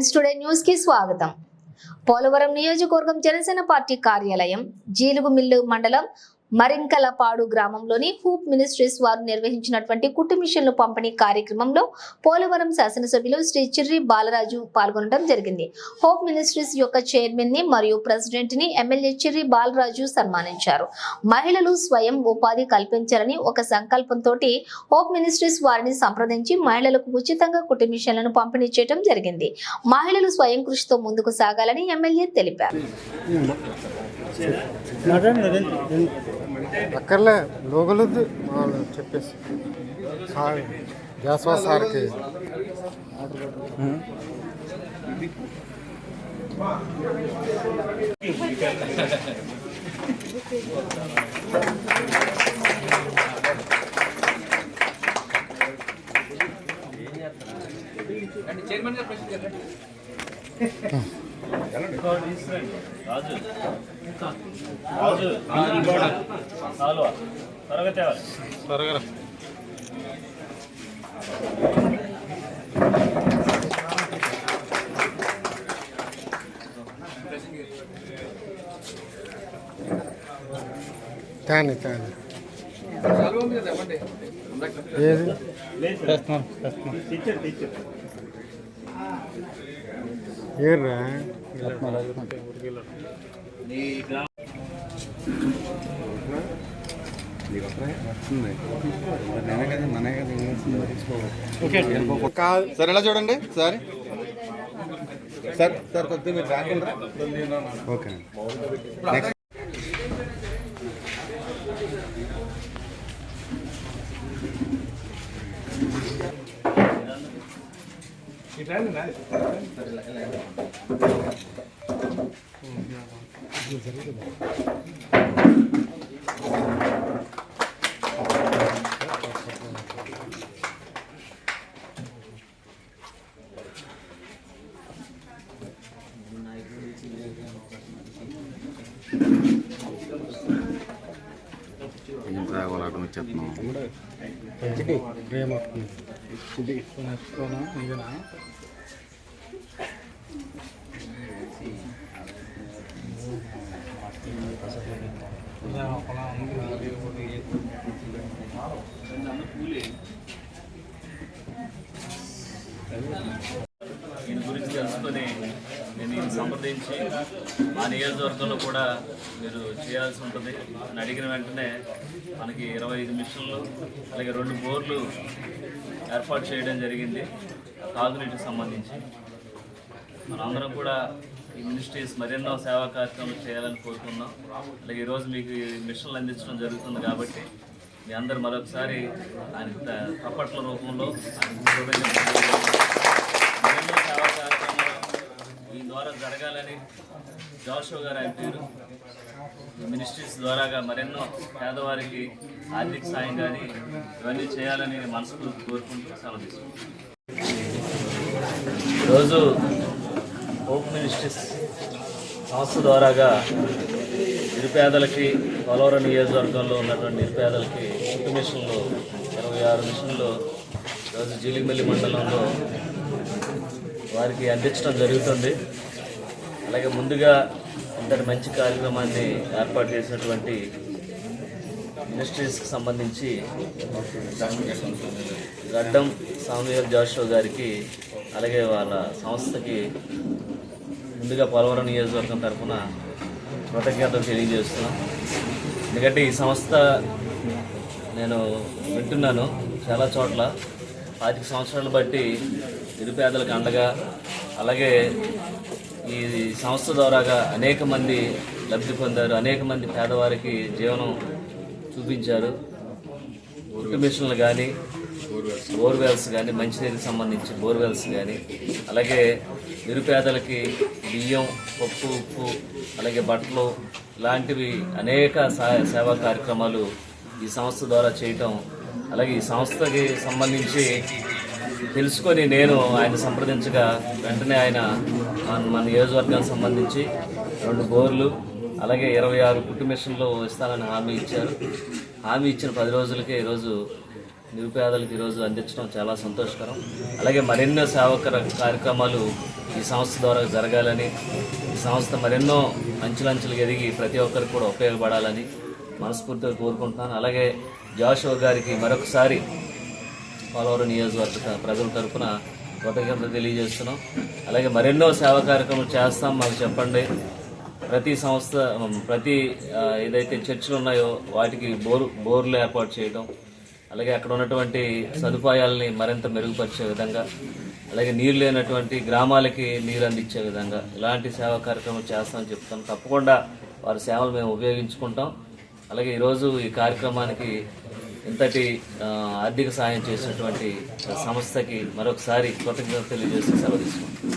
Times today news కి స్వాగతం. పోలవరం నియోజకవర్గం జనసేన పార్టీ కార్యాలయం జీలుగుమిల్లు మండలం మరింకలపాడు గ్రామంలోని హూప్ మినిస్ట్రీస్ వారు నిర్వహించినటువంటి కుట్టు మిషన్లు పంపిణీ కార్యక్రమంలో పోలవరం శాసనసభ్యులు శ్రీ చిర్రి బాలరాజు పాల్గొనడం జరిగింది. హోప్ మినిస్ట్రీస్ యొక్క చైర్మన్ ని మరియు ప్రెసిడెంట్ ని ఎమ్మెల్యే చిర్రి బాలరాజు సన్మానించారు. మహిళలు స్వయం ఉపాధి కల్పించాలని ఒక సంకల్పంతో హోప్ మినిస్ట్రీస్ వారిని సంప్రదించి మహిళలకు ఉచితంగా కుట్టు మిషన్లను పంపిణీ చేయడం జరిగింది. మహిళలు స్వయం కృషితో ముందుకు సాగాలని ఎమ్మెల్యే తెలిపారు. అక్కర్లే లోగలొద్దు వాళ్ళు చెప్పేసి సార్ జాస్వా సార్కి చైర్మన్ గారు ప్రశ్న రాజు రాజు త్వరగా తేవాలి త్వరగా తాని ఏది ఏర్రా సార్ ఎలా చూడండి సార్ సార్ సార్ కొద్దిగా మీరు రాకుండా ఓకే నెక్స్ట్ దీని గురించి తెలుసుకొని నేను సంప్రదించి మా నియోజకవర్గంలో కూడా మీరు చేయాల్సి ఉంటుంది అని అడిగిన వెంటనే మనకి 25 మిషన్లు అలాగే 2 బోర్లు ఏర్పాటు చేయడం జరిగింది తాగునీటికి సంబంధించి. మనందరం కూడా ఈ మినిస్ట్రీస్ మరెన్నో సేవా కార్యక్రమాలు చేయాలని కోరుకున్నాం. అలాగే ఈరోజు మీకు ఈ మిషన్లు అందించడం జరుగుతుంది కాబట్టి మీ అందరు మరొకసారి ఆయన తప్పట్ల రూపంలో మరెన్నో సేవా కార్యక్రమాలు ఈ ద్వారా జరగాలని జాషువా గారు అంటారు. ఈ మినిస్ట్రీస్ ద్వారాగా మరెన్నో పేదవారికి ఆర్థిక సాయం కానీ ఇవన్నీ చేయాలని మనస్ఫూర్తి కోరుకుంటూ సెలవు తీసుకుంటాం. ఈరోజు హోప్ మినిస్ట్రీస్ సంస్థ ద్వారాగా నిరుపేదలకి పోలవరం నియోజకవర్గంలో ఉన్నటువంటి నిరుపేదలకి కుట్టు మిషన్లు 26 మిషన్లు ఈరోజు జీలిమిల్లి మండలంలో వారికి అందించడం జరుగుతుంది. అలాగే ముందుగా ఇంతటి మంచి కార్యక్రమాన్ని ఏర్పాటు చేసినటువంటి మినిస్ట్రీస్కి సంబంధించి గడ్డం సామ్యూయల్ జాషువా గారికి అలాగే వాళ్ళ సంస్థకి ముందుగా పోలవరం నియోజకవర్గం తరఫున కృతజ్ఞతలు తెలియజేస్తున్నాం. ఎందుకంటే ఈ సంస్థ నేను వింటున్నాను చాలా చోట్ల 25 సంవత్సరాలు బట్టి నిరుపేదలకు అండగా, అలాగే ఈ సంస్థ ద్వారాగా అనేక మంది లబ్ధి పొందారు, అనేక మంది పేదవారికి జీవనం చూపించారు. కుట్టు మిషన్లు కానీ, బోర్వెల్స్ కానీ, మంచినీరుకి సంబంధించి బోర్వెల్స్ కానీ, అలాగే నిరుపేదలకి బియ్యం, పప్పు, ఉప్పు, అలాగే బట్టలు ఇలాంటివి అనేక సేవా కార్యక్రమాలు ఈ సంస్థ ద్వారా చేయటం, అలాగే ఈ సంస్థకి సంబంధించి తెలుసుకొని నేను ఆయన సంప్రదించగా వెంటనే ఆయన మన నియోజకవర్గానికి సంబంధించి 2 బోర్లు అలాగే 26 కుట్టు మిషన్లు ఇస్తానని హామీ ఇచ్చారు. హామీ ఇచ్చిన 10 రోజులకే ఈరోజు నిరుపేదలకు ఈరోజు అందించడం చాలా సంతోషకరం. అలాగే మరెన్నో సేవా కార్యక్రమాలు ఈ సంస్థ ద్వారా జరగాలని, ఈ సంస్థ మరెన్నో అంచులంచులు ఎదిగి ప్రతి ఒక్కరికి కూడా ఉపయోగపడాలని మనస్ఫూర్తిగా కోరుకుంటున్నాను. అలాగే జాషువా గారికి మరొకసారి పోలవరం నియోజకవర్గ ప్రజల తరఫున కృతజ్ఞతలు తెలియజేస్తున్నాం. అలాగే మరెన్నో సేవా కార్యక్రమాలు చేస్తాం, మాకు చెప్పండి. ప్రతి సంస్థ ఏదైతే చర్చిలు ఉన్నాయో వాటికి బోర్లు ఏర్పాటు చేయడం, అలాగే అక్కడ ఉన్నటువంటి సదుపాయాలని మరింత మెరుగుపరిచే విధంగా, అలాగే నీరు లేనటువంటి గ్రామాలకి నీరు అందించే విధంగా ఇలాంటి సేవా కార్యక్రమాలు చేస్తామని చెప్తాం. తప్పకుండా వారి సేవలు మేము ఉపయోగించుకుంటాం. అలాగే ఈరోజు ఈ కార్యక్రమానికి ఇంతటి ఆర్థిక సహాయం చేసినటువంటి సంస్థకి మరొకసారి కృతజ్ఞతలు తెలియజేస్తూ సెలవు తీసుకుంటాం.